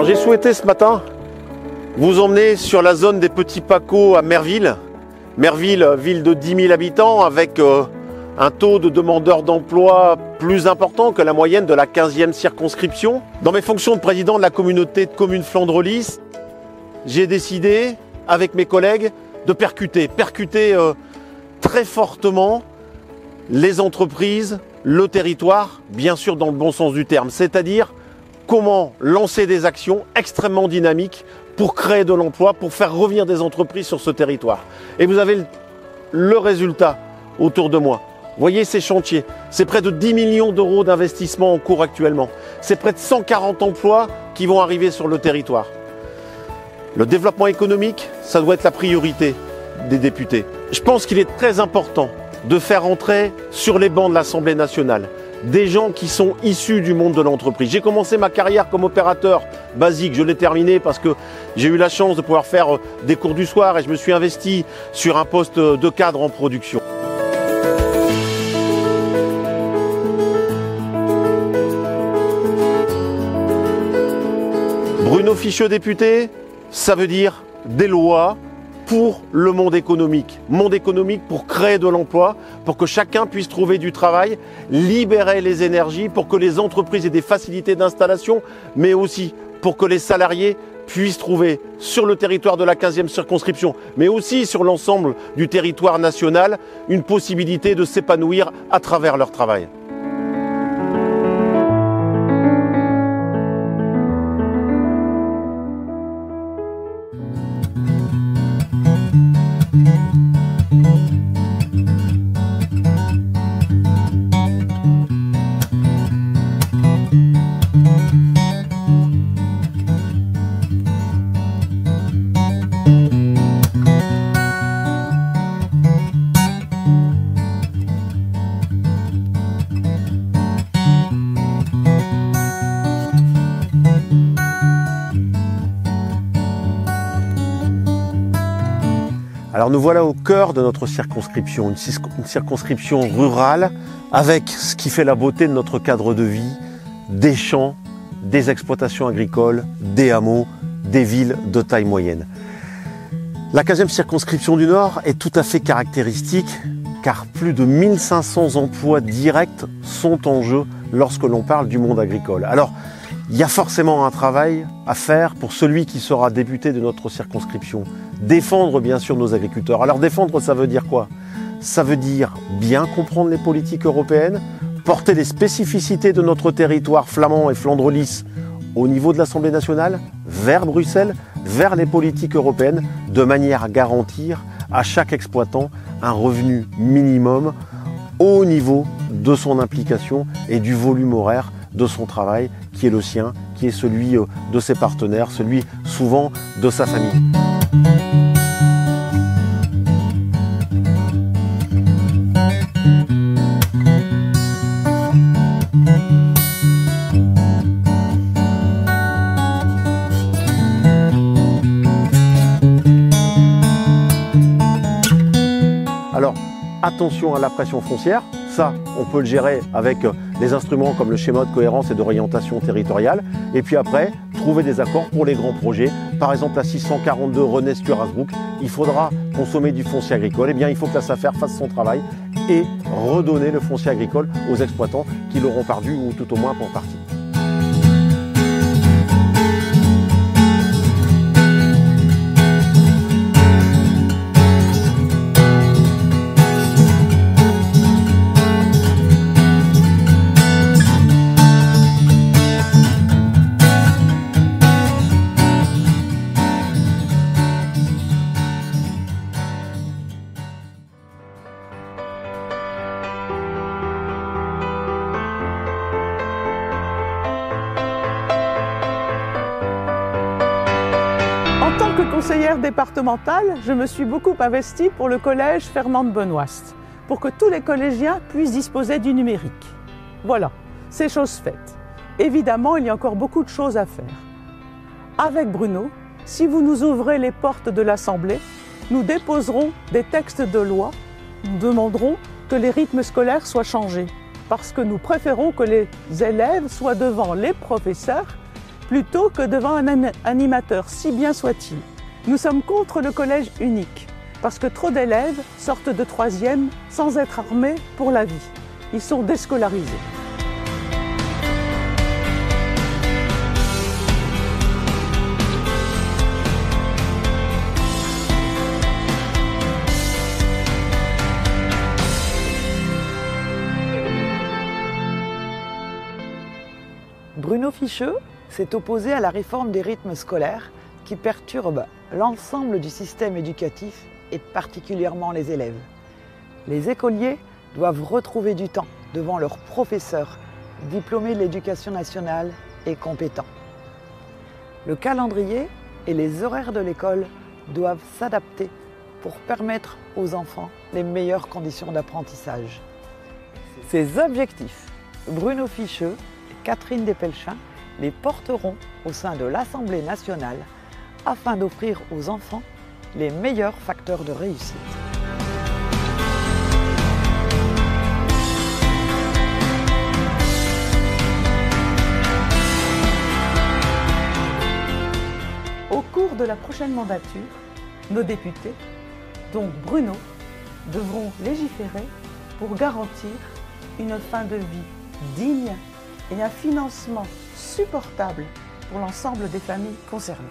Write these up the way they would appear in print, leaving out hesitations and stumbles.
Alors j'ai souhaité ce matin vous emmener sur la zone des Petits Pacots à Merville. Merville, ville de 10 000 habitants avec un taux de demandeurs d'emploi plus important que la moyenne de la 15e circonscription. Dans mes fonctions de président de la communauté de communes Flandre-Lys, j'ai décidé avec mes collègues de percuter très fortement les entreprises, le territoire, bien sûr dans le bon sens du terme, c'est-à-dire comment lancer des actions extrêmement dynamiques pour créer de l'emploi, pour faire revenir des entreprises sur ce territoire. Et vous avez le résultat autour de moi. Vous voyez ces chantiers, c'est près de 10 millions d'euros d'investissement en cours actuellement. C'est près de 140 emplois qui vont arriver sur le territoire. Le développement économique, ça doit être la priorité des députés. Je pense qu'il est très important de faire entrer sur les bancs de l'Assemblée nationale des gens qui sont issus du monde de l'entreprise. J'ai commencé ma carrière comme opérateur basique, je l'ai terminé parce que j'ai eu la chance de pouvoir faire des cours du soir et je me suis investi sur un poste de cadre en production. Bruno Ficheux député, ça veut dire des lois pour le monde économique pour créer de l'emploi, pour que chacun puisse trouver du travail, libérer les énergies, pour que les entreprises aient des facilités d'installation, mais aussi pour que les salariés puissent trouver sur le territoire de la 15e circonscription, mais aussi sur l'ensemble du territoire national, une possibilité de s'épanouir à travers leur travail. Alors nous voilà au cœur de notre circonscription, une circonscription rurale avec ce qui fait la beauté de notre cadre de vie, des champs, des exploitations agricoles, des hameaux, des villes de taille moyenne. La 15e circonscription du Nord est tout à fait caractéristique car plus de 1500 emplois directs sont en jeu lorsque l'on parle du monde agricole. Alors, il y a forcément un travail à faire pour celui qui sera député de notre circonscription. Défendre bien sûr nos agriculteurs. Alors défendre, ça veut dire quoi? Ça veut dire bien comprendre les politiques européennes, porter les spécificités de notre territoire flamand et Flandre-Lys au niveau de l'Assemblée nationale, vers Bruxelles, vers les politiques européennes, de manière à garantir à chaque exploitant un revenu minimum au niveau de son implication et du volume horaire de son travail qui est le sien, qui est celui de ses partenaires, celui souvent de sa famille. Alors, attention à la pression foncière, ça, on peut le gérer avec les instruments comme le schéma de cohérence et d'orientation territoriale. Et puis après, trouver des accords pour les grands projets. Par exemple, la 642 Rennes-Strasbourg, il faudra consommer du foncier agricole. Eh bien, il faut que la SAFER fasse son travail et redonner le foncier agricole aux exploitants qui l'auront perdu ou tout au moins pour partie. En tant que conseillère départementale, je me suis beaucoup investie pour le collège Fernand-Benoist, pour que tous les collégiens puissent disposer du numérique. Voilà, c'est chose faite. Évidemment, il y a encore beaucoup de choses à faire. Avec Bruno, si vous nous ouvrez les portes de l'Assemblée, nous déposerons des textes de loi. Nous demanderons que les rythmes scolaires soient changés, parce que nous préférons que les élèves soient devant les professeurs plutôt que devant un animateur, si bien soit-il. Nous sommes contre le collège unique, parce que trop d'élèves sortent de 3e sans être armés pour la vie. Ils sont déscolarisés. Bruno Ficheux s'est opposé à la réforme des rythmes scolaires qui perturbe l'ensemble du système éducatif et particulièrement les élèves. Les écoliers doivent retrouver du temps devant leurs professeurs diplômés de l'éducation nationale et compétents. Le calendrier et les horaires de l'école doivent s'adapter pour permettre aux enfants les meilleures conditions d'apprentissage. Ces objectifs, Bruno Ficheux et Catherine Despelchin les porteront au sein de l'Assemblée nationale afin d'offrir aux enfants les meilleurs facteurs de réussite. Au cours de la prochaine mandature, nos députés, donc Bruno, devront légiférer pour garantir une fin de vie digne et un financement supportable pour l'ensemble des familles concernées.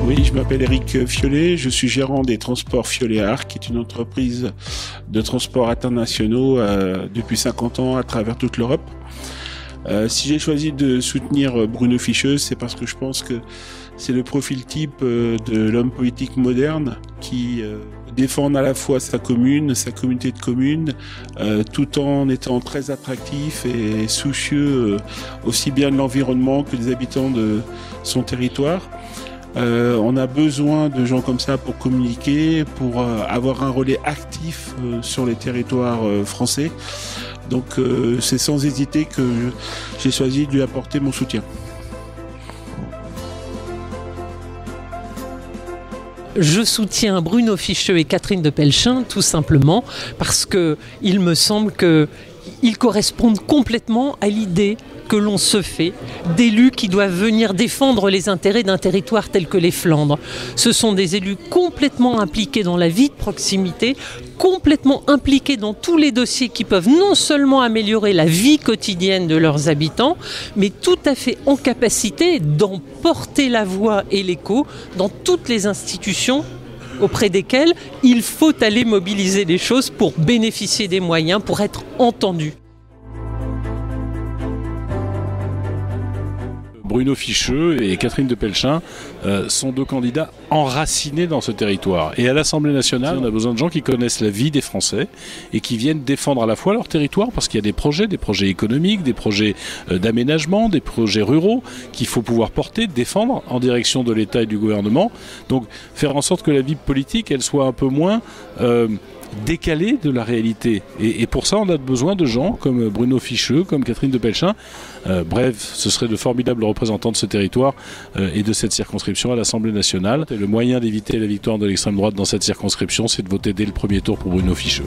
Oui, je m'appelle Eric Fiolet, je suis gérant des Transports Fiolet-Arc, qui est une entreprise de transports internationaux depuis 50 ans à travers toute l'Europe. Si j'ai choisi de soutenir Bruno Ficheux, c'est parce que je pense que c'est le profil type de l'homme politique moderne qui défend à la fois sa commune, sa communauté de communes, tout en étant très attractif et soucieux aussi bien de l'environnement que des habitants de son territoire. On a besoin de gens comme ça pour communiquer, pour avoir un relais actif sur les territoires français. Donc c'est sans hésiter que j'ai choisi de lui apporter mon soutien. Je soutiens Bruno Ficheux et Catherine Despelchin tout simplement parce que il me semble qu'ils correspondent complètement à l'idée que l'on se fait d'élus qui doivent venir défendre les intérêts d'un territoire tel que les Flandres. Ce sont des élus complètement impliqués dans la vie de proximité, complètement impliqués dans tous les dossiers qui peuvent non seulement améliorer la vie quotidienne de leurs habitants, mais tout à fait en capacité d'en porter la voix et l'écho dans toutes les institutions auprès desquelles il faut aller mobiliser les choses pour bénéficier des moyens, pour être entendus. Bruno Ficheux et Catherine Despelchin sont deux candidats enracinés dans ce territoire. Et à l'Assemblée nationale, on a besoin de gens qui connaissent la vie des Français et qui viennent défendre à la fois leur territoire, parce qu'il y a des projets économiques, des projets d'aménagement, des projets ruraux qu'il faut pouvoir porter, défendre en direction de l'État et du gouvernement. Donc faire en sorte que la vie politique, elle soit un peu moins décalé de la réalité. Et pour ça, on a besoin de gens comme Bruno Ficheux, comme Catherine de Pelchin. Bref, ce seraient de formidables représentants de ce territoire et de cette circonscription à l'Assemblée nationale. Et le moyen d'éviter la victoire de l'extrême droite dans cette circonscription, c'est de voter dès le premier tour pour Bruno Ficheux.